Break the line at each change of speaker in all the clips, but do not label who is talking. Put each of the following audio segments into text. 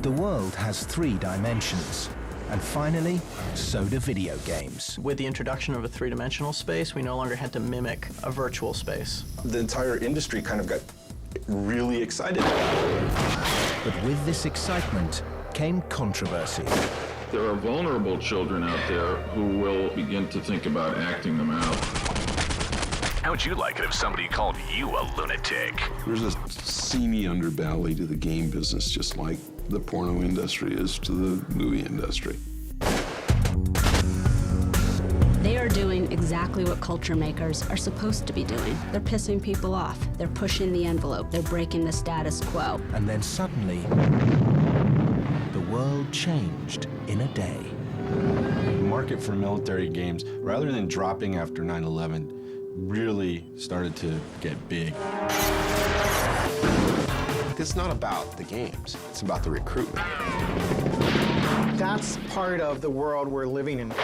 The world has 3 dimensions. And finally, so do video games.
With the introduction of a 3-dimensional space, we no longer had to mimic a virtual space.
The entire industry kind of got really excited.
But with this excitement came controversy.
There are vulnerable children out there who will begin to think about acting them out.
How would you like it if somebody called you a lunatic?
There's a seamy underbelly to the game business, just like the porno industry is to the movie industry.
They are doing exactly what culture makers are supposed to be doing. They're pissing people off. They're pushing the envelope. They're breaking the status quo.
And then suddenly, the world changed in a day.
The market for military games, rather than dropping after 9/11, really started to get big.
It's not about the games, it's about the recruitment.
That's part of the world we're living in.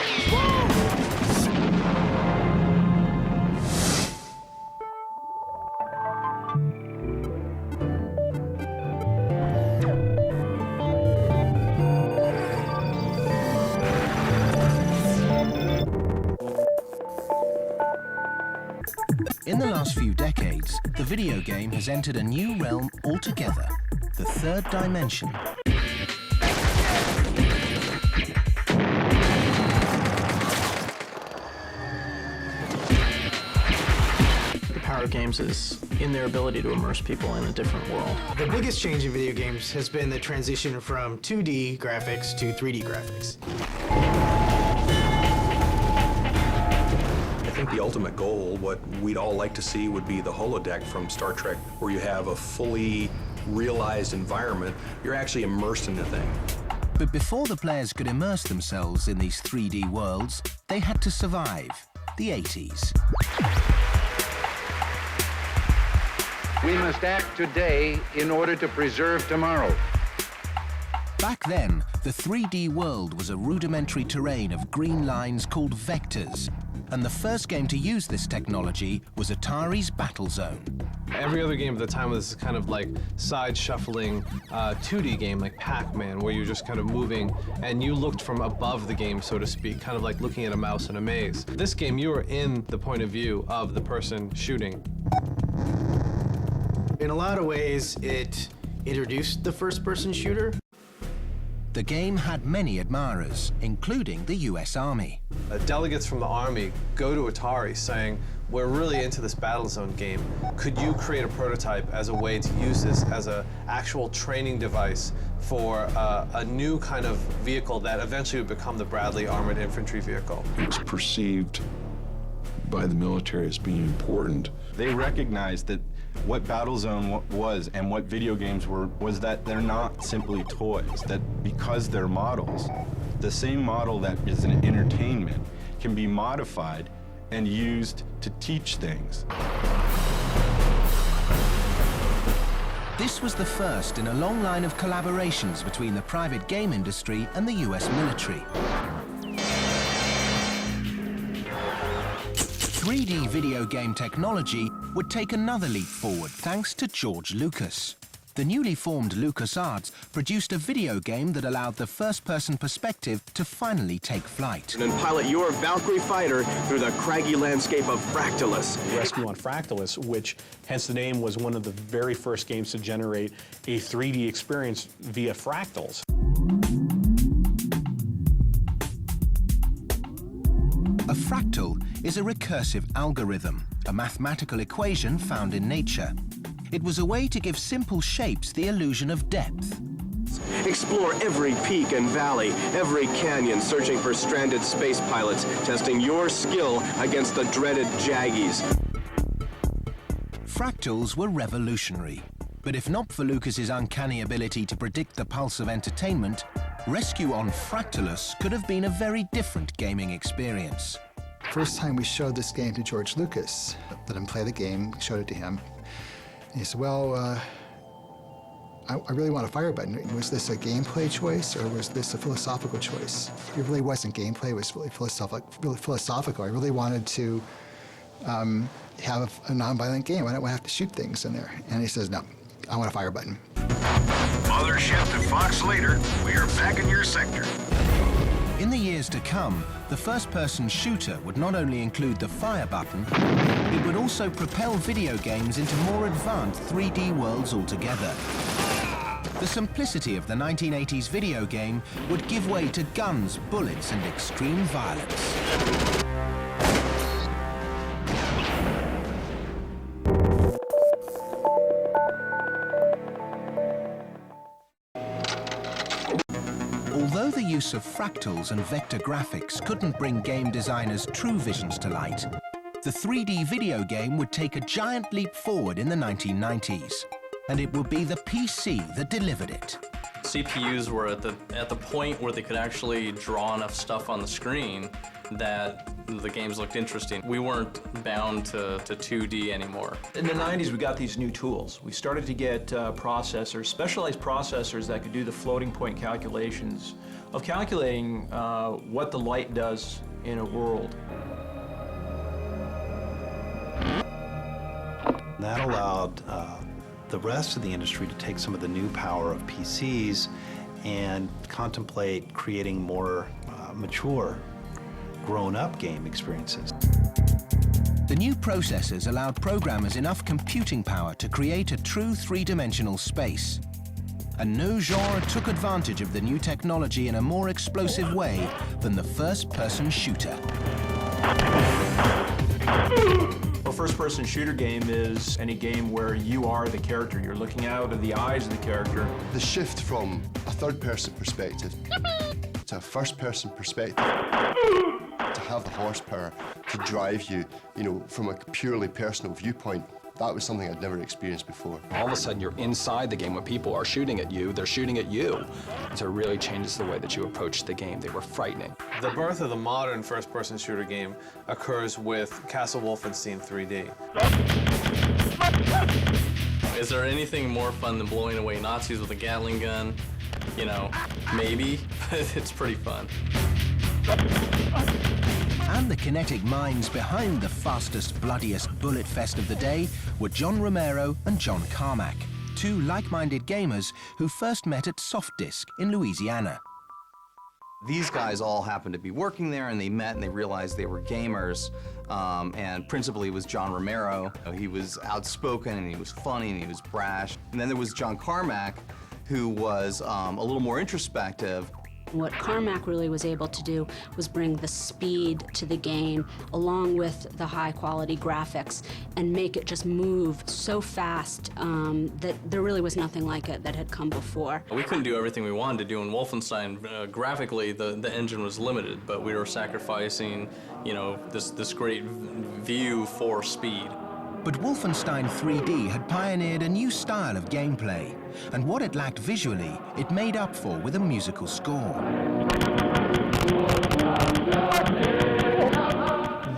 In the last few decades, the video game has entered a new realm altogether, the 3rd dimension.
The power of games is in their ability to immerse people in a different world.
The biggest change in video games has been the transition from 2D graphics to 3D graphics.
I think the ultimate goal, what we'd all like to see, would be the holodeck from Star Trek, where you have a fully realized environment. You're actually immersed in the thing.
But before the players could immerse themselves in these 3D worlds, they had to survive the 80s.
We must act today in order to preserve tomorrow.
Back then, the 3D world was a rudimentary terrain of green lines called vectors, and the first game to use this technology was Atari's Battlezone.
Every other game at the time was kind of like side-shuffling 2D game, like Pac-Man, where you're just kind of moving, and you looked from above the game, so to speak, kind of like looking at a mouse in a maze. This game, you were in the point of view of the person shooting.
In a lot of ways, it introduced the first-person shooter.
The game had many admirers, including the US Army.
Delegates from the Army go to Atari saying, we're really into this Battlezone game. Could you create a prototype as a way to use this as an actual training device for a new kind of vehicle that eventually would become the Bradley Armored Infantry Vehicle?
It was perceived by the military as being important.
They recognized that what Battlezone was and what video games were was that they're not simply toys, that because they're models, the same model that is an entertainment can be modified and used to teach things.
This was the first in a long line of collaborations between the private game industry and the US military. 3D video game technology would take another leap forward thanks to George Lucas. The newly formed LucasArts produced a video game that allowed the first-person perspective to finally take flight.
And pilot your Valkyrie fighter through the craggy landscape of Fractalus.
Rescue on Fractalus, which, hence the name, was one of the very first games to generate a 3D experience via fractals.
A fractal is a recursive algorithm, a mathematical equation found in nature. It was a way to give simple shapes the illusion of depth.
Explore every peak and valley, every canyon, searching for stranded space pilots, testing your skill against the dreaded Jaggies.
Fractals were revolutionary. But if not for Lucas's uncanny ability to predict the pulse of entertainment, Rescue on Fractalus could have been a very different gaming experience.
First time we showed this game to George Lucas, let him play the game, showed it to him. And he said, well, I really want a fire button. Was this a gameplay choice or was this a philosophical choice? It really wasn't gameplay, it was really philosophical. I really wanted to have a non-violent game. I don't want to have to shoot things in there. And he says, no, I want a fire button.
Mothership to Fox Leader, we are back in your sector.
In the years to come, the first-person shooter would not only include the fire button, it would also propel video games into more advanced 3D worlds altogether. The simplicity of the 1980s video game would give way to guns, bullets, and extreme violence. Although the use of fractals and vector graphics couldn't bring game designers' true visions to light, the 3D video game would take a giant leap forward in the 1990s, and it would be the PC that delivered it.
CPUs were at the point where they could actually draw enough stuff on the screen that the games looked interesting. We weren't bound to 2D anymore.
In the 90s, we got these new tools. We started to get processors, specialized processors that could do the floating point calculations of calculating what the light does in a world.
That allowed the rest of the industry to take some of the new power of PCs and contemplate creating more mature, grown-up game experiences.
The new processors allowed programmers enough computing power to create a true three-dimensional space. And no genre took advantage of the new technology in a more explosive way than the first-person shooter.
A first-person shooter game is any game where you are the character. You're looking out of the eyes of the character.
The shift from a third-person perspective to a first-person perspective, to have the horsepower to drive you, from a purely personal viewpoint, that was something I'd never experienced before.
All of a sudden, you're inside the game. When people are shooting at you, they're shooting at you. So it really changes the way that you approach the game. They were frightening.
The birth of the modern first-person shooter game occurs with Castle Wolfenstein 3D.
Is there anything more fun than blowing away Nazis with a Gatling gun? Maybe, but it's pretty fun.
And the kinetic minds behind the fastest, bloodiest bullet fest of the day were John Romero and John Carmack, two like-minded gamers who first met at Softdisk in Louisiana.
These guys all happened to be working there, and they met and they realized they were gamers. And principally it was John Romero. He was outspoken and he was funny and he was brash. And then there was John Carmack, who was a little more introspective.
What Carmack really was able to do was bring the speed to the game along with the high-quality graphics and make it just move so fast that there really was nothing like it that had come before.
We couldn't do everything we wanted to do in Wolfenstein. Graphically, the engine was limited, but we were sacrificing, this great view for speed.
But Wolfenstein 3D had pioneered a new style of gameplay, and what it lacked visually, it made up for with a musical score.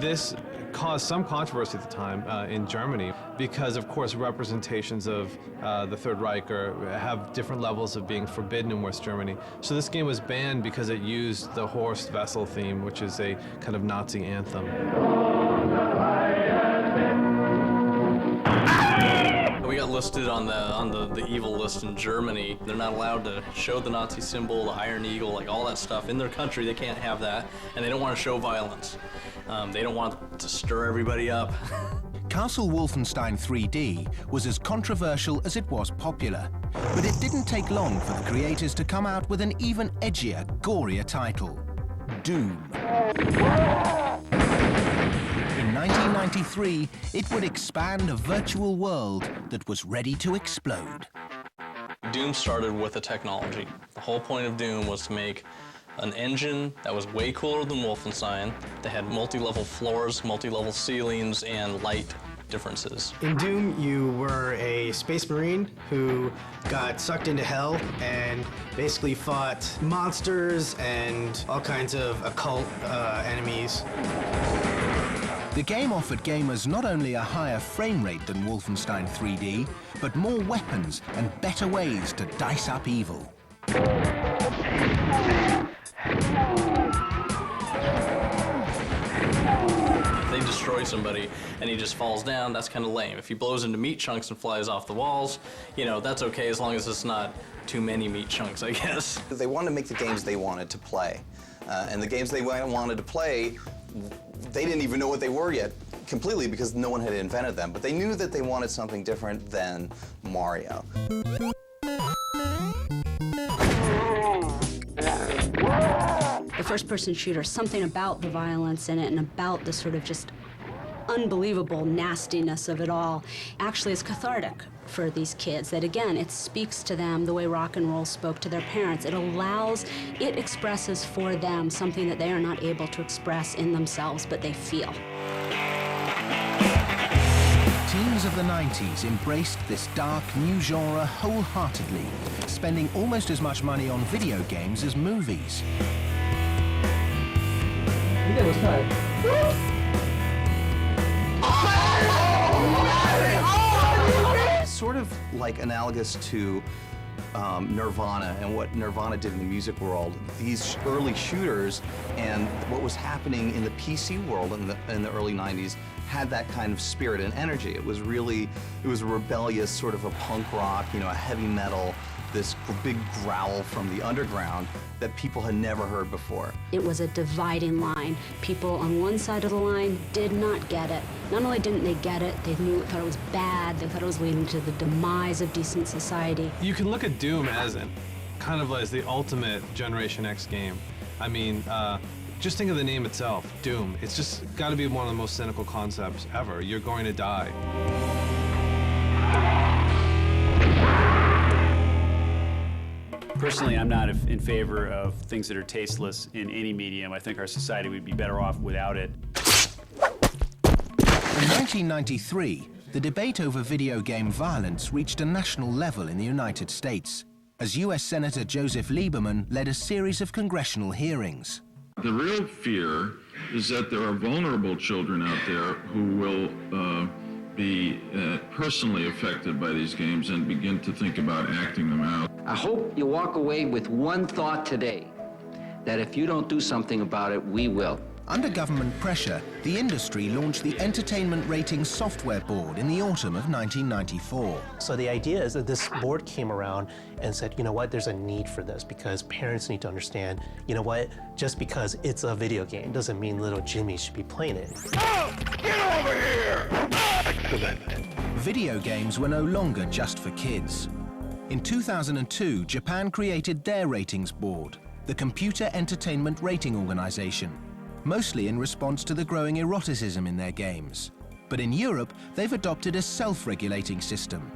This caused some controversy at the time in Germany because, of course, representations of the Third Reich have different levels of being forbidden in West Germany. So this game was banned because it used the Horst Wessel theme, which is a kind of Nazi anthem.
We got listed on the evil list in Germany. They're not allowed to show the Nazi symbol, the Iron Eagle, like all that stuff. In their country, they can't have that, and they don't want to show violence. They don't want to stir everybody up.
Castle Wolfenstein 3D was as controversial as it was popular, but it didn't take long for the creators to come out with an even edgier, gorier title, Doom. In 1993, it would expand a virtual world that was ready to explode.
Doom started with a technology. The whole point of Doom was to make an engine that was way cooler than Wolfenstein, that had multi-level floors, multi-level ceilings, and light differences.
In Doom, you were a space marine who got sucked into hell and basically fought monsters and all kinds of occult enemies.
The game offered gamers not only a higher frame rate than Wolfenstein 3D, but more weapons and better ways to dice up evil.
They destroy somebody and he just falls down, that's kind of lame. If he blows into meat chunks and flies off the walls, you know, that's okay as long as it's not too many meat chunks, I guess.
They wanted to make the games they wanted to play. And the games they wanted to play, they didn't even know what they were yet completely because no one had invented them. But they knew that they wanted something different than Mario.
The first-person shooter, something about the violence in it and about the sort of just unbelievable nastiness of it all actually is cathartic for these kids. That again, it speaks to them the way rock and roll spoke to their parents. It expresses for them something that they are not able to express in themselves, but they feel.
Teens of the 90s embraced this dark new genre wholeheartedly, spending almost as much money on video games as movies.
Sort of like analogous to Nirvana and what Nirvana did in the music world. These early shooters and what was happening in the PC world in the early 90s had that kind of spirit and energy. It was a rebellious sort of a punk rock, you know, a heavy metal, this big growl from the underground that people had never heard before.
It was a dividing line. People on one side of the line did not get it. Not only didn't they get it, they thought it was bad, they thought it was leading to the demise of decent society.
You can look at Doom as kind of as the ultimate Generation X game. I mean, just think of the name itself, Doom. It's just got to be one of the most cynical concepts ever. You're going to die.
Personally, I'm not in favor of things that are tasteless in any medium. I think our society would be better off without it.
In 1993, the debate over video game violence reached a national level in the United States, as U.S. Senator Joseph Lieberman led a series of congressional hearings.
The real fear is that there are vulnerable children out there who will be personally affected by these games and begin to think about acting them out.
I hope you walk away with one thought today, that if you don't do something about it, we will.
Under government pressure, the industry launched the Entertainment Ratings Software Board in the autumn of 1994.
So the idea is that this board came around and said, you know what, there's a need for this because parents need to understand, you know what, just because it's a video game doesn't mean little Jimmy should be playing it.
Oh, get over here!
Video games were no longer just for kids. In 2002, Japan created their ratings board, the Computer Entertainment Rating Organization, mostly in response to the growing eroticism in their games. But in Europe, they've adopted a self-regulating system.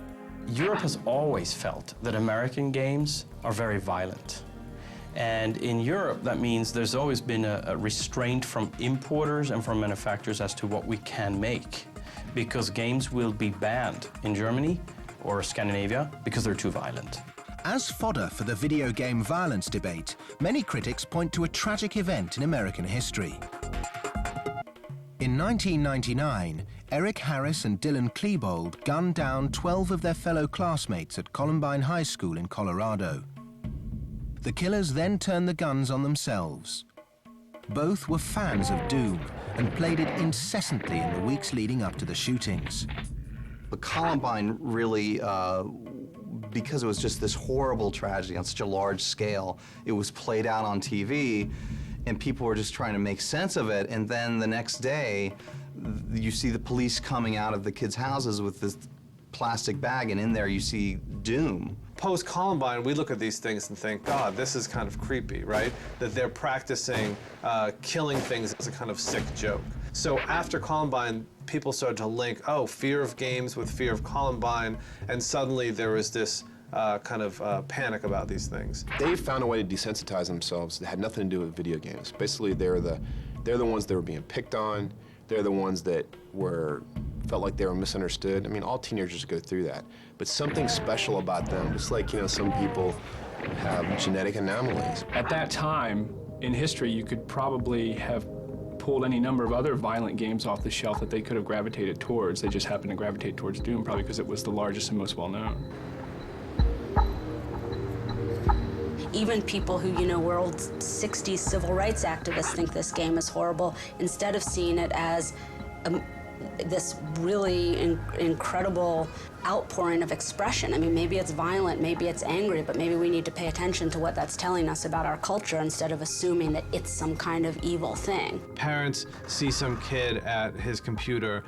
Europe has always felt that American games are very violent. And in Europe, that means there's always been a restraint from importers and from manufacturers as to what we can make, because games will be banned in Germany or Scandinavia because they're too violent.
As fodder for the video game violence debate, many critics point to a tragic event in American history. In 1999, Eric Harris and Dylan Klebold gunned down 12 of their fellow classmates at Columbine High School in Colorado. The killers then turned the guns on themselves. Both were fans of Doom and played it incessantly in the weeks leading up to the shootings.
But Columbine really, because it was just this horrible tragedy on such a large scale, it was played out on TV, and people were just trying to make sense of it, and then the next day, you see the police coming out of the kids' houses with this plastic bag, and in there you see Doom.
Post-Columbine, we look at these things and think, God, this is kind of creepy, right? That they're practicing killing things as a kind of sick joke. So after Columbine, people started to link, oh, fear of games with fear of Columbine, and suddenly there was this kind of panic about these things.
They found a way to desensitize themselves that had nothing to do with video games. Basically, they're the ones that were being picked on. They're the ones that felt like they were misunderstood. I mean, all teenagers go through that. But something special about them, just like, you know, some people have genetic anomalies.
At that time in history, you could probably have pulled any number of other violent games off the shelf that they could have gravitated towards. They just happened to gravitate towards Doom, probably because it was the largest and most well-known.
Even people who, you know, were old 60s civil rights activists think this game is horrible, instead of seeing it as this really incredible outpouring of expression. I mean, maybe it's violent, maybe it's angry, but maybe we need to pay attention to what that's telling us about our culture instead of assuming that it's some kind of evil thing.
Parents see some kid at his computer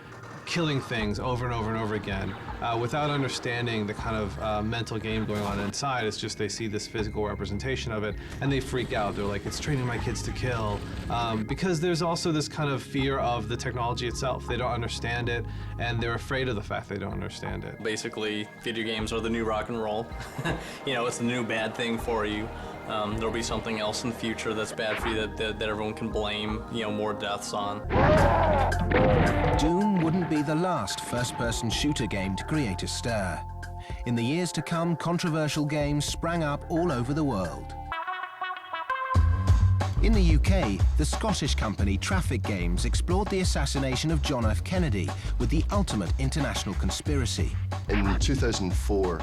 killing things over and over and over again without understanding the kind of mental game going on inside. It's just they see this physical representation of it and they freak out. They're like, it's training my kids to kill. Because there's also this kind of fear of the technology itself. They don't understand it and they're afraid of the fact they don't understand it.
Basically, video games are the new rock and roll. You know, it's the new bad thing for you. There'll be something else in the future that's bad for you that everyone can blame, you know, more deaths on.
Doom wouldn't be the last first-person shooter game to create a stir. In the years to come, controversial games sprang up all over the world. In the UK, the Scottish company Traffic Games explored the assassination of John F. Kennedy with the ultimate international conspiracy.
In 2004,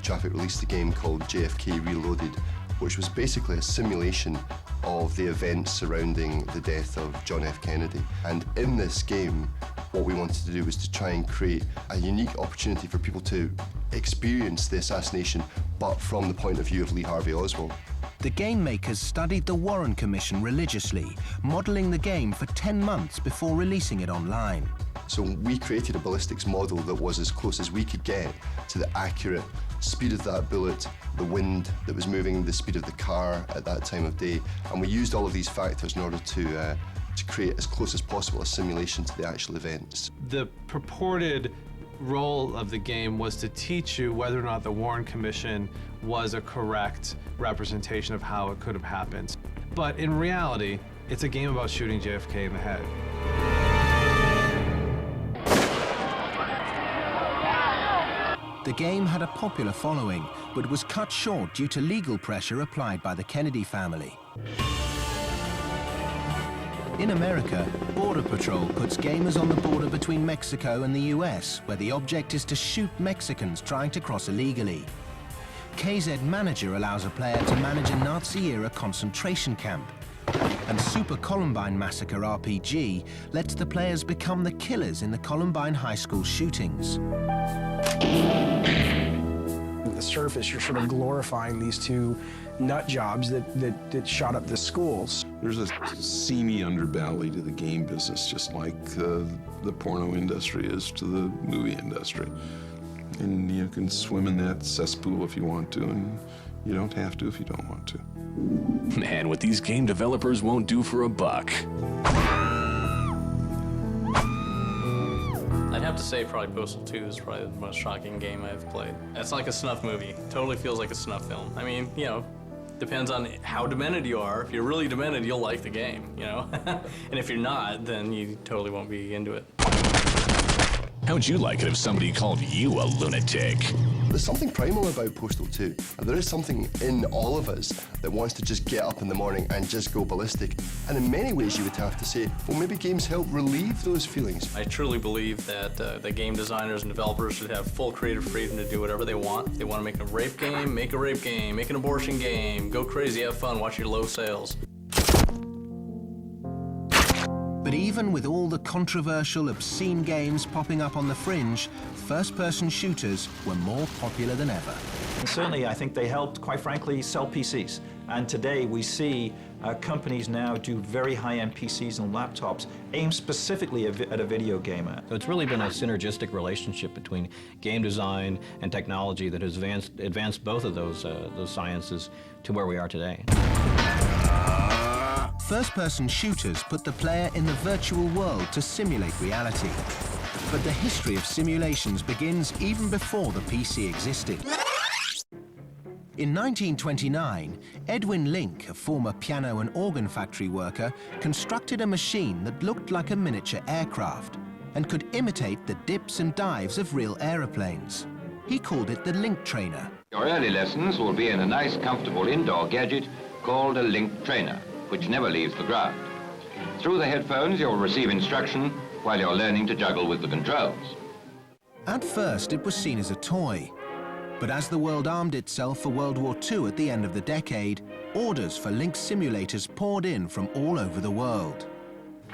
Traffic released a game called JFK Reloaded, which was basically a simulation of the events surrounding the death of John F. Kennedy. And in this game, what we wanted to do was to try and create a unique opportunity for people to experience the assassination, but from the point of view of Lee Harvey Oswald.
The game makers studied the Warren Commission religiously, modeling the game for 10 months before releasing it online.
So we created a ballistics model that was as close as we could get to the accurate speed of that bullet, the wind that was moving, the speed of the car at that time of day. And we used all of these factors in order to create as close as possible a simulation to the actual events.
The purported role of the game was to teach you whether or not the Warren Commission was a correct representation of how it could have happened. But in reality, it's a game about shooting JFK in the head.
The game had a popular following, but was cut short due to legal pressure applied by the Kennedy family. In America, Border Patrol puts gamers on the border between Mexico and the US, where the object is to shoot Mexicans trying to cross illegally. KZ Manager allows a player to manage a Nazi-era concentration camp. And Super Columbine Massacre RPG lets the players become the killers in the Columbine High School shootings.
At the surface, you're sort of glorifying these two nut jobs that shot up the schools.
There's a seamy underbelly to the game business, just like the porno industry is to the movie industry. And you can swim in that cesspool if you want to, and you don't have to if you don't want to.
Man, what these game developers won't do for a buck.
I'd have to say probably Postal 2 is probably the most shocking game I've played. It's like a snuff movie. Totally feels like a snuff film. I mean, you know, depends on how demented you are. If you're really demented, you'll like the game, you know? And if you're not, then you totally won't be into it.
How'd you like it if somebody called you a lunatic?
There's something primal about Postal 2. And there is something in all of us that wants to just get up in the morning and just go ballistic. And in many ways you would have to say, well, maybe games help relieve those feelings.
I truly believe that the game designers and developers should have full creative freedom to do whatever they want. If they want to make a rape game, make a rape game, make an abortion game, go crazy, have fun, watch your low sales.
But even with all the controversial, obscene games popping up on the fringe, first-person shooters were more popular than ever.
And certainly, I think they helped, quite frankly, sell PCs. And today we see companies now do very high-end PCs and laptops aimed specifically at a video gamer.
So it's really been a synergistic relationship between game design and technology that has advanced both of those sciences to where we are today.
First-person shooters put the player in the virtual world to simulate reality. But the history of simulations begins even before the PC existed. In 1929, Edwin Link, a former piano and organ factory worker, constructed a machine that looked like a miniature aircraft and could imitate the dips and dives of real aeroplanes. He called it the Link Trainer.
Your early lessons will be in a nice, comfortable indoor gadget called a Link Trainer, which never leaves the ground. Through the headphones, you'll receive instruction while you're learning to juggle with the controls.
At first, it was seen as a toy. But as the world armed itself for World War II at the end of the decade, orders for Link simulators poured in from all over the world.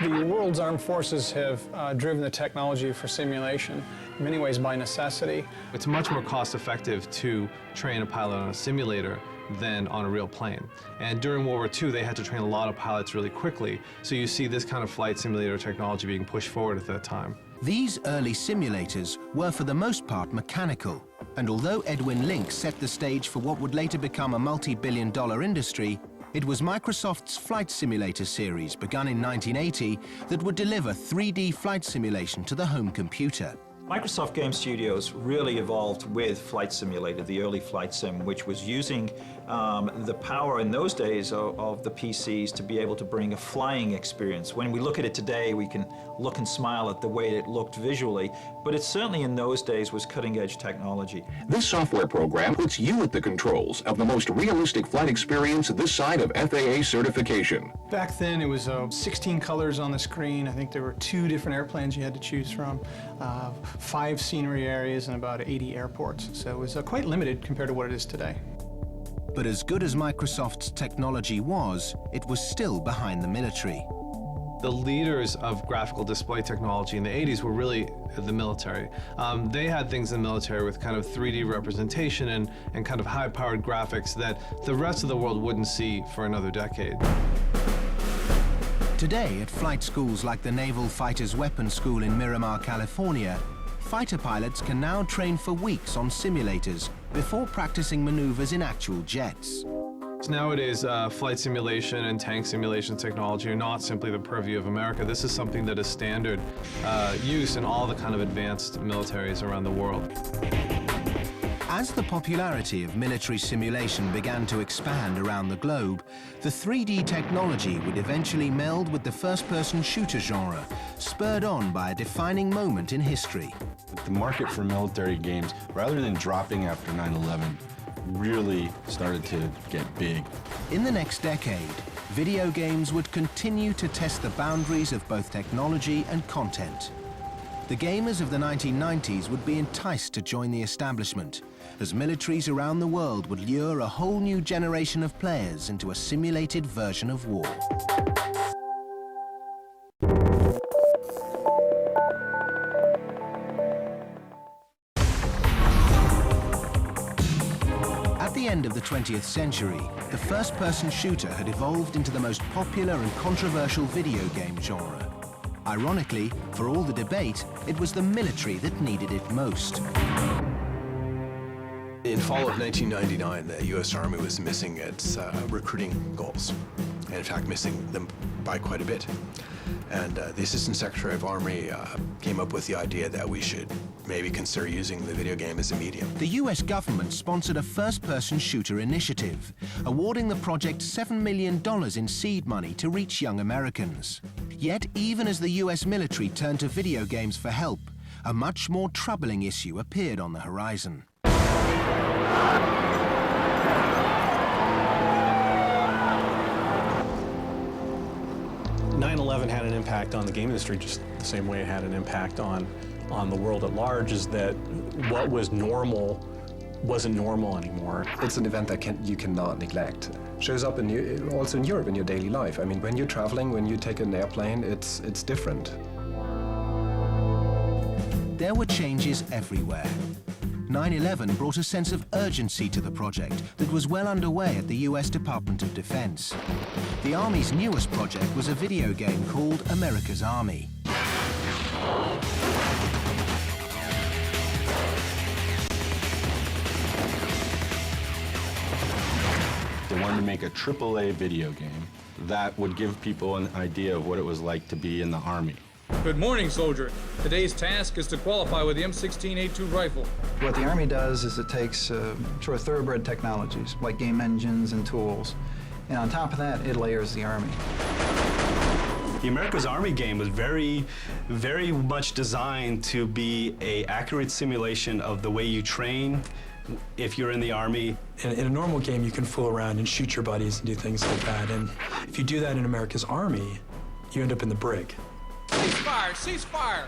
The world's armed forces have driven the technology for simulation, in many ways by necessity.
It's much more cost-effective to train a pilot on a simulator than on a real plane. And during World War II, they had to train a lot of pilots really quickly, so you see this kind of flight simulator technology being pushed forward at that time.
These early simulators were for the most part mechanical, and although Edwin Link set the stage for what would later become a multi-billion-dollar industry, it was Microsoft's Flight Simulator series, begun in 1980, that would deliver 3D flight simulation to the home computer.
Microsoft Game Studios really evolved with Flight Simulator, the early flight sim, which was using the power in those days of the PCs to be able to bring a flying experience. When we look at it today, we can look and smile at the way it looked visually, but it certainly in those days was cutting-edge technology.
This software program puts you at the controls of the most realistic flight experience this side of FAA certification.
Back then, it was 16 colors on the screen. I think there were 2 different airplanes you had to choose from, 5 scenery areas, and about 80 airports. So it was quite limited compared to what it is today.
But as good as Microsoft's technology was, it was still behind the military.
The leaders of graphical display technology in the 80s were really the military. They had things in the military with kind of 3D representation and kind of high-powered graphics that the rest of the world wouldn't see for another decade.
Today, at flight schools like the Naval Fighters Weapons School in Miramar, California, fighter pilots can now train for weeks on simulators before practicing maneuvers in actual jets.
Nowadays, flight simulation and tank simulation technology are not simply the purview of America. This is something that is standard use in all the kind of advanced militaries around the world.
As the popularity of military simulation began to expand around the globe, the 3D technology would eventually meld with the first-person shooter genre, spurred on by a defining moment in history.
The market for military games, rather than dropping after 9/11, really started to get big.
In the next decade, video games would continue to test the boundaries of both technology and content. The gamers of the 1990s would be enticed to join the establishment, as militaries around the world would lure a whole new generation of players into a simulated version of war. At the end of the 20th century, the first-person shooter had evolved into the most popular and controversial video game genre. Ironically, for all the debate, it was the military that needed it most.
In fall of 1999, the U.S. Army was missing its recruiting goals, and in fact missing them by quite a bit. And the Assistant Secretary of Army came up with the idea that we should maybe consider using the video game as a medium.
The U.S. government sponsored a first-person shooter initiative, awarding the project $7 million in seed money to reach young Americans. Yet, even as the U.S. military turned to video games for help, a much more troubling issue appeared on the horizon.
9/11 had an impact on the game industry just the same way it had an impact on the world at large, is that what was normal wasn't normal anymore.
It's an event that you cannot neglect. Shows up also in Europe in your daily life. I mean, when you're traveling, when you take an airplane, it's different.
There were changes everywhere. 9/11 brought a sense of urgency to the project that was well underway at the US Department of Defense. The Army's newest project was a video game called America's Army.
They wanted to make a AAA video game that would give people an idea of what it was like to be in the Army.
Good morning, soldier. Today's task is to qualify with the M16A2 rifle.
What the Army does is it takes sort of thoroughbred technologies, like game engines and tools, and on top of that, it layers the Army.
The America's Army game was very, very much designed to be an accurate simulation of the way you train if you're in the Army.
In a normal game, you can fool around and shoot your buddies and do things like that. And if you do that in America's Army, you end up in the brig.
Ceasefire! Ceasefire!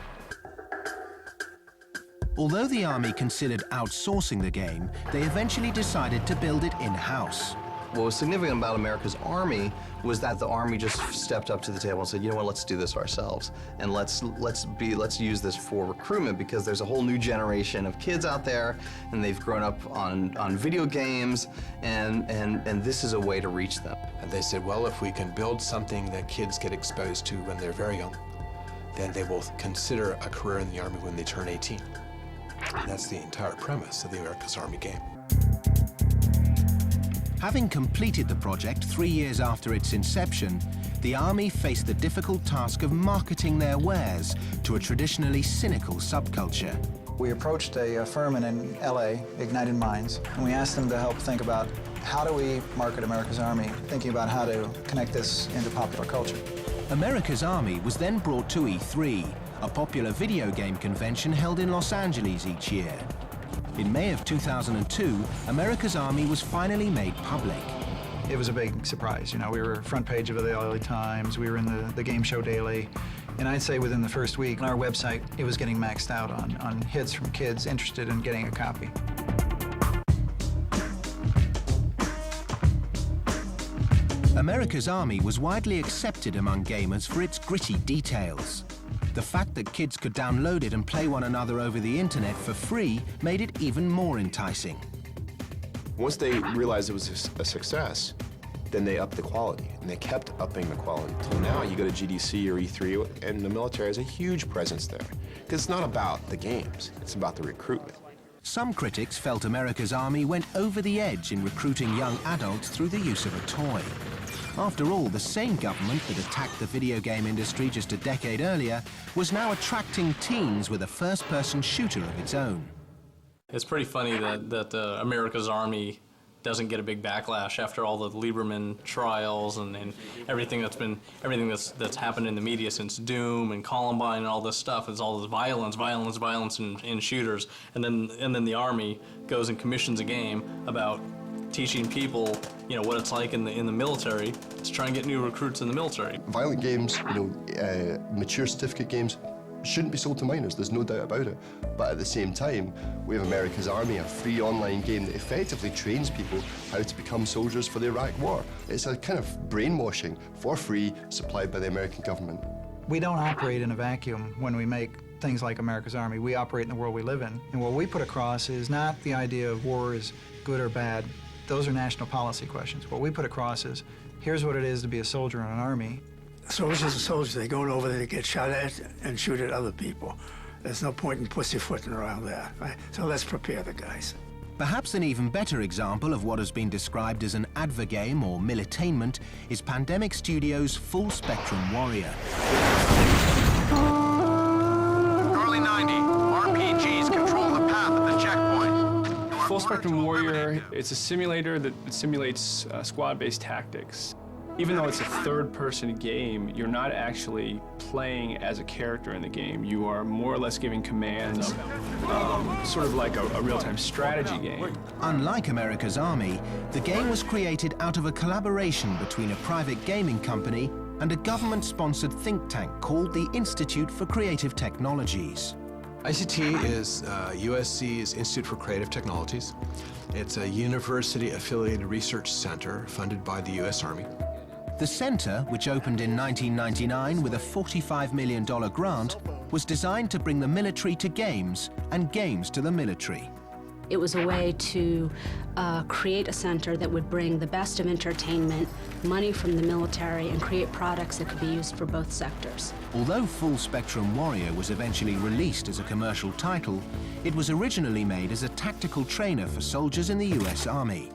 Although the Army considered outsourcing the game, they eventually decided to build it in-house.
What was significant about America's Army was that the Army just stepped up to the table and said, you know what, let's do this ourselves. And let's use this for recruitment, because there's a whole new generation of kids out there, and they've grown up on video games, and this is a way to reach them.
And they said, well, if we can build something that kids get exposed to when they're very young, then they will consider a career in the Army when they turn 18. And that's the entire premise of the America's Army game.
Having completed the project 3 years after its inception, the Army faced the difficult task of marketing their wares to a traditionally cynical subculture.
We approached a firm in LA, Ignited Minds, and we asked them to help think about how do we market America's Army, thinking about how to connect this into popular culture.
America's Army was then brought to E3, a popular video game convention held in Los Angeles each year. In May of 2002, America's Army was finally made public.
It was a big surprise. You know, we were front page of the LA Times, we were in the Game Show Daily, and I'd say within the first week on our website, it was getting maxed out on hits from kids interested in getting a copy.
America's Army was widely accepted among gamers for its gritty details. The fact that kids could download it and play one another over the internet for free made it even more enticing.
Once they realized it was a success, then they upped the quality, and they kept upping the quality. Till now, you go to GDC or E3, and the military has a huge presence there. Because it's not about the games, it's about the recruitment.
Some critics felt America's Army went over the edge in recruiting young adults through the use of a toy. After all, the same government that attacked the video game industry just a decade earlier was now attracting teens with a first-person shooter of its own.
It's pretty funny that America's Army doesn't get a big backlash after all the Lieberman trials and everything that's happened in the media since Doom and Columbine and all this stuff. It's all this violence in shooters, and then the Army goes and commissions a game about teaching people, you know, what it's like in the military to try and get new recruits in the military.
Violent games, mature certificate games, shouldn't be sold to minors, there's no doubt about it. But at the same time, we have America's Army, a free online game that effectively trains people how to become soldiers for the Iraq War. It's a kind of brainwashing for free, supplied by the American government.
We don't operate in a vacuum when we make things like America's Army. We operate in the world we live in. And what we put across is not the idea of war is good or bad. Those are national policy questions. What we put across is, here's what it is to be a soldier in an army.
Soldiers are soldiers. They're going over there to get shot at and shoot at other people. There's no point in pussyfooting around that, right? So let's prepare the guys.
Perhaps an even better example of what has been described as an advergame or militainment is Pandemic Studios' Full Spectrum Warrior.
Early 90, RPGs control the path of the checkpoint.
Full Spectrum Warrior, it's a simulator that simulates squad-based tactics. Even though it's a third-person game, you're not actually playing as a character in the game. You are more or less giving commands, sort of like a real-time strategy game.
Unlike America's Army, the game was created out of a collaboration between a private gaming company and a government-sponsored think tank called the Institute for Creative Technologies.
ICT is USC's Institute for Creative Technologies. It's a university-affiliated research center funded by the U.S. Army.
The center, which opened in 1999 with a $45 million grant, was designed to bring the military to games and games to the military.
It was a way to create a center that would bring the best of entertainment, money from the military, and create products that could be used for both sectors.
Although Full Spectrum Warrior was eventually released as a commercial title, it was originally made as a tactical trainer for soldiers in the US Army.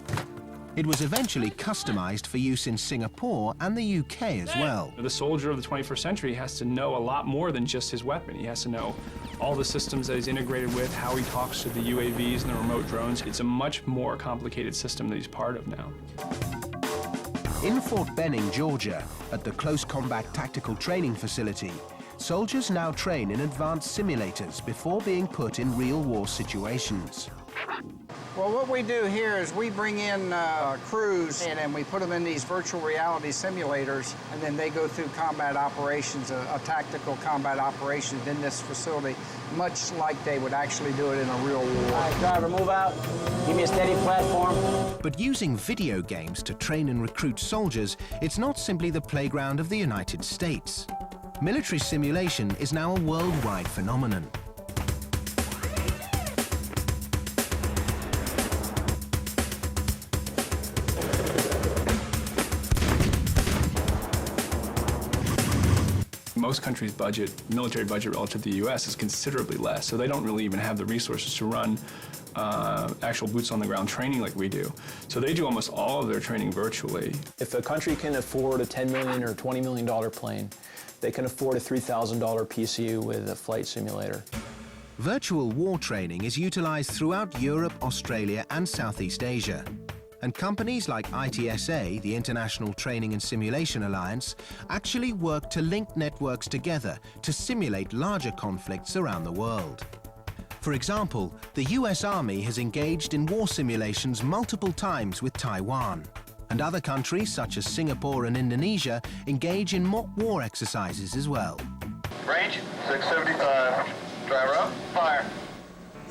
It was eventually customized for use in Singapore and the UK as well.
The soldier of the 21st century has to know a lot more than just his weapon. He has to know all the systems that he's integrated with, how he talks to the UAVs and the remote drones. It's a much more complicated system that he's part of now.
In Fort Benning, Georgia, at the Close Combat Tactical Training Facility, soldiers now train in advanced simulators before being put in real war situations.
Well, what we do here is we bring in crews and we put them in these virtual reality simulators, and then they go through combat operations, a tactical combat operations in this facility, much like they would actually do it in a real war.
All right, driver, move out. Give me a steady platform.
But using video games to train and recruit soldiers, it's not simply the playground of the United States. Military simulation is now a worldwide phenomenon.
Most countries' budget, military budget relative to the U.S. is considerably less, so they don't really even have the resources to run actual boots-on-the-ground training like we do. So they do almost all of their training virtually.
If a country can afford a $10 million or $20 million plane, they can afford a $3,000 PCU with a flight simulator.
Virtual war training is utilized throughout Europe, Australia, and Southeast Asia. And companies like ITSA, the International Training and Simulation Alliance, actually work to link networks together to simulate larger conflicts around the world. For example, the US Army has engaged in war simulations multiple times with Taiwan. And other countries, such as Singapore and Indonesia, engage in mock war exercises as well.
Range 675. Driver up. Fire.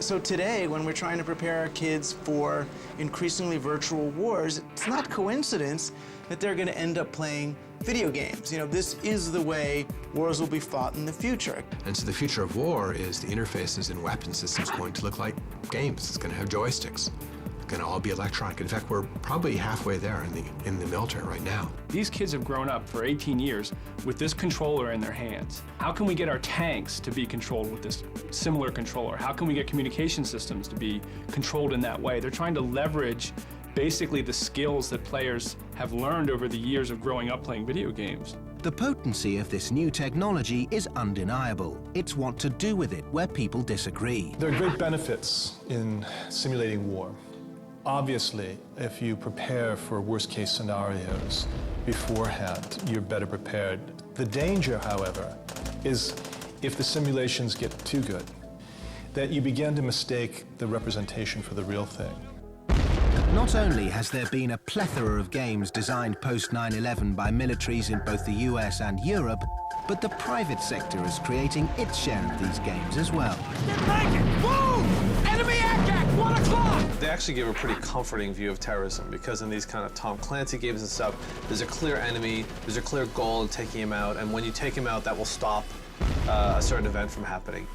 So today, when we're trying to prepare our kids for increasingly virtual wars, it's not coincidence that they're going to end up playing video games. You know, this is the way wars will be fought in the future.
And so the future of war is the interfaces and weapon systems going to look like games. It's going to have joysticks. It's going to all be electronic. In fact, we're probably halfway there in the military right now.
These kids have grown up for 18 years with this controller in their hands. How can we get our tanks to be controlled with this similar controller? How can we get communication systems to be controlled in that way? They're trying to leverage basically the skills that players have learned over the years of growing up playing video games.
The potency of this new technology is undeniable. It's what to do with it where people disagree.
There are great benefits in simulating war. Obviously, if you prepare for worst-case scenarios beforehand, you're better prepared. The danger, however, is if the simulations get too good, that you begin to mistake the representation for the real thing.
Not only has there been a plethora of games designed post 9/11 by militaries in both the US and Europe, but the private sector is creating its share of these games as well.
Move! Enemy attack! 1 o'clock!
They actually give a pretty comforting view of terrorism because in these kind of Tom Clancy games and stuff, there's a clear enemy, there's a clear goal in taking him out, and when you take him out, that will stop a certain event from happening.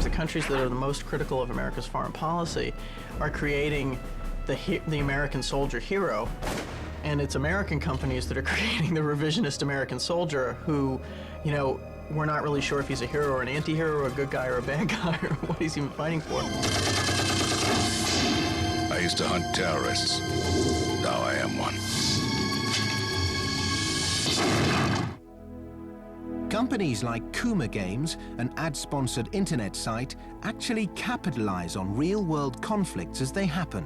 The countries that are the most critical of America's foreign policy are creating the American soldier hero, and it's American companies that are creating the revisionist American soldier who, you know, we're not really sure if he's a hero or an anti-hero or a good guy or a bad guy or what he's even fighting for.
I used to hunt terrorists. Now I am one.
Companies like Kuma Games, an ad-sponsored internet site, actually capitalize on real-world conflicts as they happen.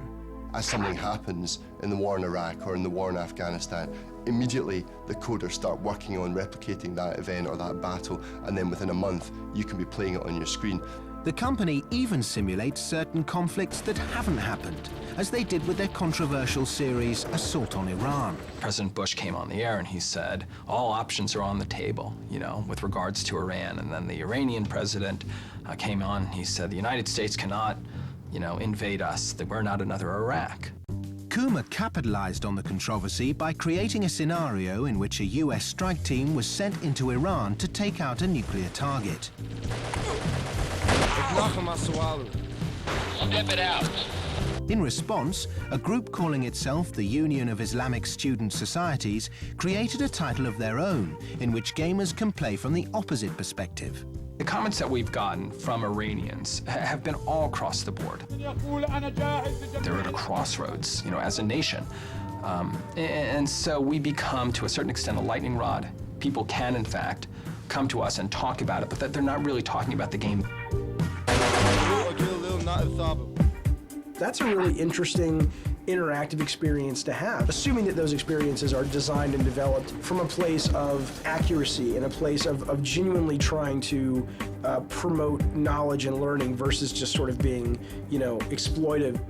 As something happens in the war in Iraq or in the war in Afghanistan, immediately the coders start working on replicating that event or that battle, and then within a month you can be playing it on your screen.
The company even simulates certain conflicts that haven't happened, as they did with their controversial series Assault on Iran.
President Bush came on the air and he said, all options are on the table, you know, with regards to Iran. And then the Iranian president came on and he said, the United States cannot, you know, invade us, that we're not another Iraq.
Kuma capitalized on the controversy by creating a scenario in which a US strike team was sent into Iran to take out a nuclear target.
Step it out.
In response, a group calling itself the Union of Islamic Student Societies created a title of their own in which gamers can play from the opposite perspective.
The comments that we've gotten from Iranians have been all across the board. They're at a crossroads, you know, as a nation. And so we become, to a certain extent, a lightning rod. People can, in fact, come to us and talk about it, but they're not really talking about the game.
That's a really interesting
interactive experience to have, assuming that those experiences are designed and developed from a place of accuracy and a place of genuinely trying to promote knowledge and learning versus just sort of being, exploitive.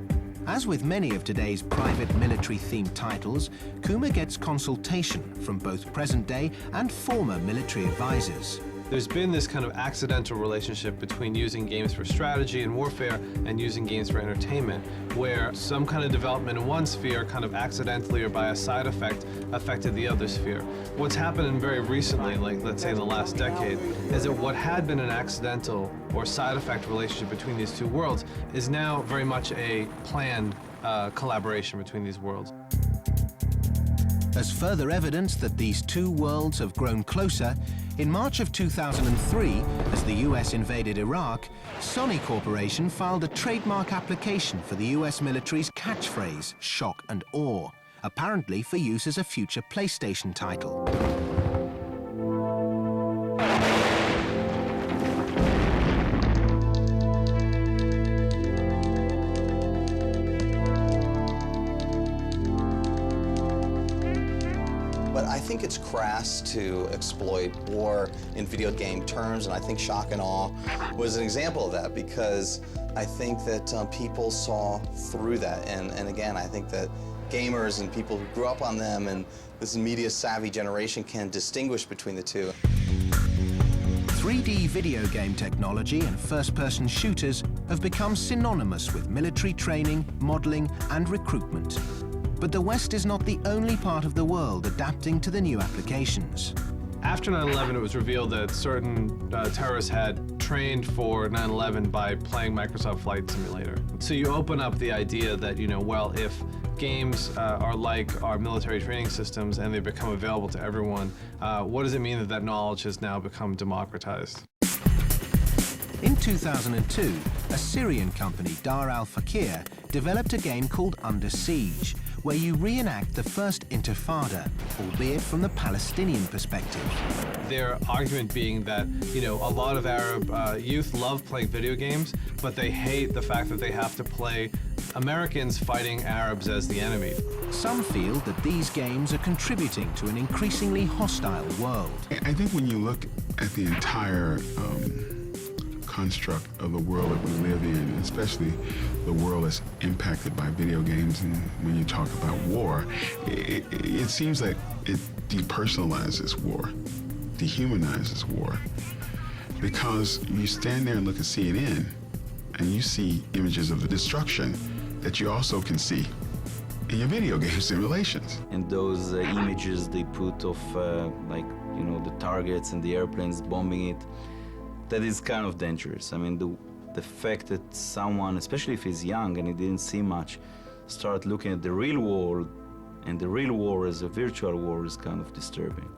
As with many of today's private military-themed titles, Kuma gets consultation from both present-day and former military advisors.
There's been this kind of accidental relationship between using games for strategy and warfare and using games for entertainment, where some kind of development in one sphere kind of accidentally or by a side effect affected the other sphere. What's happened very recently, like let's say in the last decade, is that what had been an accidental or side effect relationship between these two worlds is now very much a planned collaboration between these worlds.
As further evidence that these two worlds have grown closer, in March of 2003, as the US invaded Iraq, Sony Corporation filed a trademark application for the US military's catchphrase, shock and awe, apparently for use as a future PlayStation title.
I think it's crass to exploit war in video game terms, and I think shock and awe was an example of that, because I think that people saw through that, and again, I think that gamers and people who grew up on them and this media-savvy generation can distinguish between the two.
3D video game technology and first-person shooters have become synonymous with military training, modeling, and recruitment. But the West is not the only part of the world adapting to the new applications.
After 9/11, it was revealed that certain terrorists had trained for 9/11 by playing Microsoft Flight Simulator. So you open up the idea that, well, if games are like our military training systems and they become available to everyone, what does it mean that that knowledge has now become democratized?
In 2002, a Syrian company, Dar al-Fakir, developed a game called Under Siege, where you reenact the first Intifada, albeit from the Palestinian perspective.
Their argument being that, a lot of Arab youth love playing video games, but they hate the fact that they have to play Americans fighting Arabs as the enemy.
Some feel that these games are contributing to an increasingly hostile world.
I think when you look at the entire construct of the world that we live in, especially the world that's impacted by video games, and when you talk about war, it seems like it depersonalizes war, dehumanizes war. Because you stand there and look at CNN, and you see images of the destruction that you also can see in your video game simulations.
And those images they put of, the targets and the airplanes bombing it, that is kind of dangerous. I mean, the fact that someone, especially if he's young and he didn't see much, start looking at the real world, and the real war as a virtual war is kind of disturbing.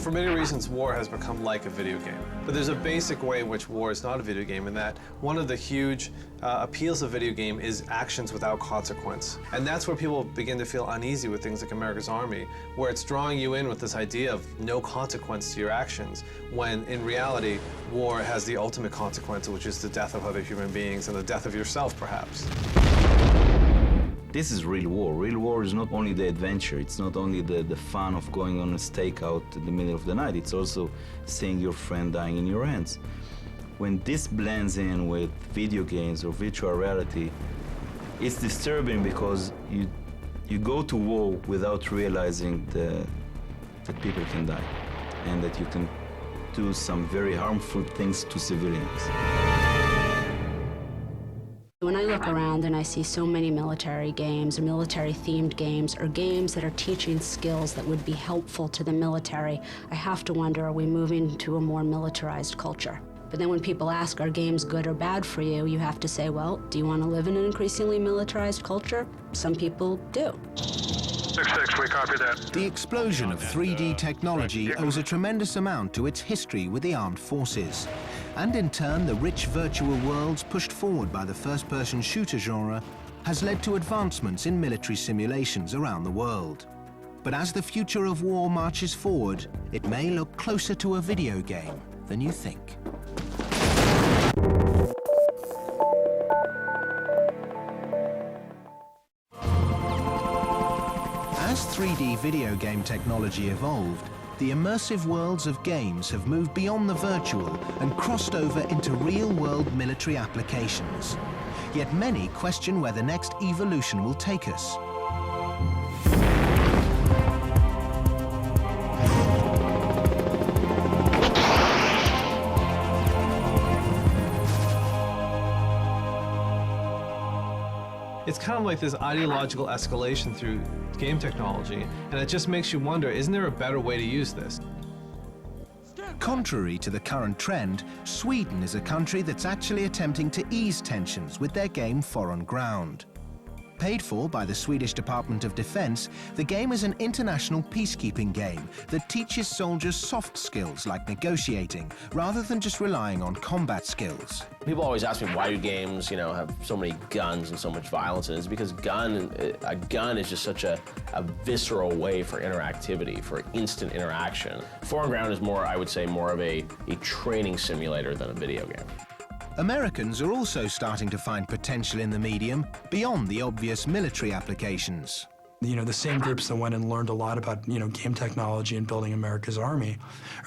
For many reasons, war has become like a video game. But there's a basic way in which war is not a video game, in that one of the huge appeals of video game is actions without consequence. And that's where people begin to feel uneasy with things like America's Army, where it's drawing you in with this idea of no consequence to your actions, when in reality, war has the ultimate consequence, which is the death of other human beings and the death of yourself, perhaps.
This is real war. Real war is not only the adventure, it's not only the fun of going on a stakeout in the middle of the night, it's also seeing your friend dying in your hands. When this blends in with video games or virtual reality, it's disturbing because you go to war without realizing that people can die and that you can do some very harmful things to civilians.
When I look around and I see so many military games or military-themed games or games that are teaching skills that would be helpful to the military, I have to wonder, are we moving to a more militarized culture? But then when people ask, are games good or bad for you, you have to say, well, do you want to live in an increasingly militarized culture? Some people do.
6-6, we copy that.
The explosion of 3D technology owes a tremendous amount to its history with the armed forces. And in turn, the rich virtual worlds pushed forward by the first-person shooter genre has led to advancements in military simulations around the world. But as the future of war marches forward, it may look closer to a video game than you think. As 3D video game technology evolved, the immersive worlds of games have moved beyond the virtual and crossed over into real-world military applications. Yet many question where the next evolution will take us.
It's kind of like this ideological escalation through game technology, and it just makes you wonder, isn't there a better way to use this?
Contrary to the current trend, Sweden is a country that's actually attempting to ease tensions with their game Foreign Ground. Paid for by the Swedish Department of Defense, the game is an international peacekeeping game that teaches soldiers soft skills like negotiating, rather than just relying on combat skills.
People always ask me, why do games, have so many guns and so much violence? And it's because a gun is just such a visceral way for interactivity, for instant interaction. Foreign Ground is more, I would say, more of a training simulator than a video game.
Americans are also starting to find potential in the medium beyond the obvious military applications.
The same groups that went and learned a lot about, game technology and building America's Army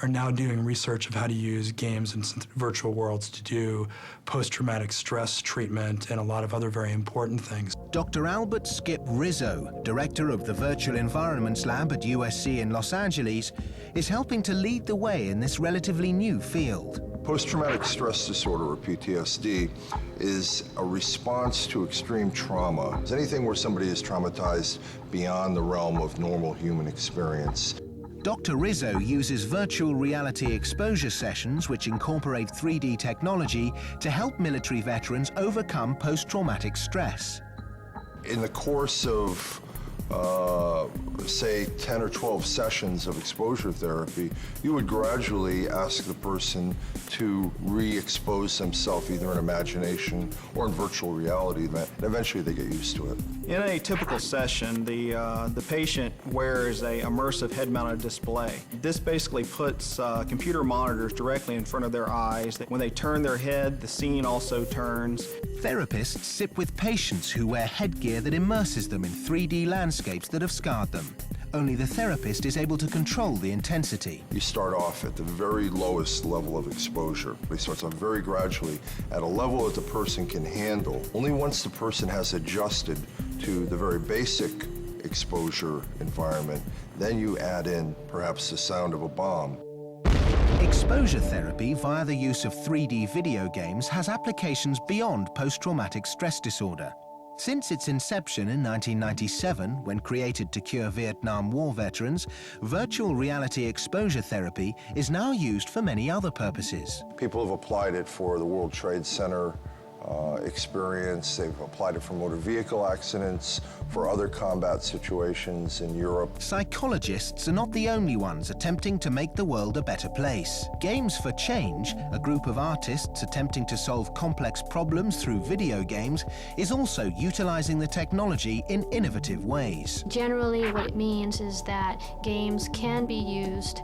are now doing research of how to use games and virtual worlds to do post-traumatic stress treatment and a lot of other very important things.
Dr. Albert Skip Rizzo, director of the Virtual Environments Lab at USC in Los Angeles, is helping to lead the way in this relatively new field.
Post-traumatic stress disorder, or PTSD, is a response to extreme trauma. It's anything where somebody is traumatized beyond the realm of normal human experience.
Dr. Rizzo uses virtual reality exposure sessions which incorporate 3D technology to help military veterans overcome post-traumatic stress.
In the course of say 10 or 12 sessions of exposure therapy, you would gradually ask the person to re-expose themselves either in imagination or in virtual reality, and eventually they get used to it.
In a typical session, the patient wears a immersive head-mounted display. This basically puts computer monitors directly in front of their eyes. When they turn their head, the scene also turns.
Therapists sit with patients who wear headgear that immerses them in 3D landscapes that have scarred them. Only the therapist is able to control the intensity.
You start off at the very lowest level of exposure. It starts off very gradually at a level that the person can handle. Only once the person has adjusted to the very basic exposure environment, then you add in perhaps the sound of a bomb.
Exposure therapy via the use of 3D video games has applications beyond post-traumatic stress disorder. Since its inception in 1997, when created to cure Vietnam War veterans, virtual reality exposure therapy is now used for many other purposes.
People have applied it for the World Trade Center experience. They've applied it for motor vehicle accidents, for other combat situations in Europe.
Psychologists are not the only ones attempting to make the world a better place. Games for Change, a group of artists attempting to solve complex problems through video games, is also utilizing the technology in innovative ways.
Generally, what it means is that games can be used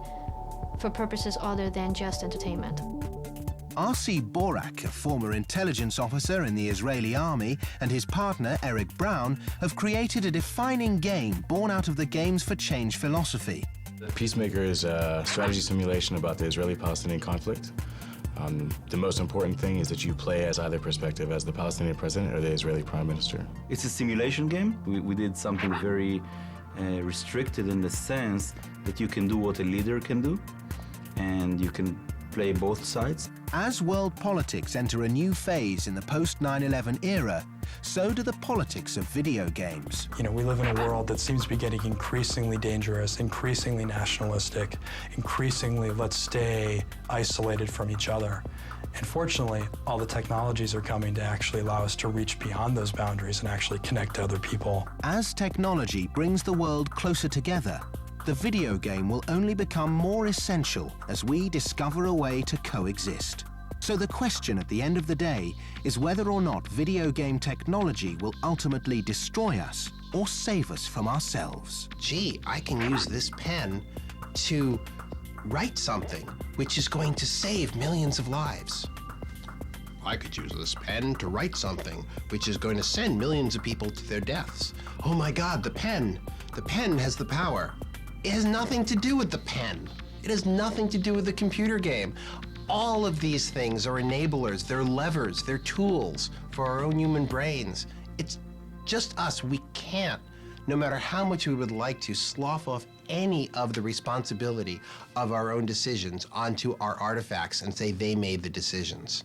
for purposes other than just entertainment.
R.C. Borak, a former intelligence officer in the Israeli army, and his partner, Eric Brown, have created a defining game born out of the Games for Change philosophy.
Peacemaker is a strategy simulation about the Israeli-Palestinian conflict. The most important thing is that you play as either perspective, as the Palestinian president or the Israeli prime minister.
It's a simulation game. We did something very restricted in the sense that you can do what a leader can do, and you can play both sides.
As world politics enter a new phase in the post-9/11 era, so do the politics of video games.
We live in a world that seems to be getting increasingly dangerous, increasingly nationalistic, increasingly let's stay isolated from each other. And fortunately, all the technologies are coming to actually allow us to reach beyond those boundaries and actually connect to other people.
As technology brings the world closer together, the video game will only become more essential as we discover a way to coexist. So the question at the end of the day is whether or not video game technology will ultimately destroy us or save us from ourselves.
Gee, I can use this pen to
write something which is going to save millions of lives. I could use this pen to write something which is going to send millions of people to their deaths. Oh my God, the pen. The pen has the power. It has nothing to do with the pen. It has nothing to do with the computer game. All of these things are enablers, they're levers, they're tools for our own human brains. It's just us. We can't, no matter how much we would like to, slough off any of the responsibility of our own decisions onto our artifacts and say they made the decisions.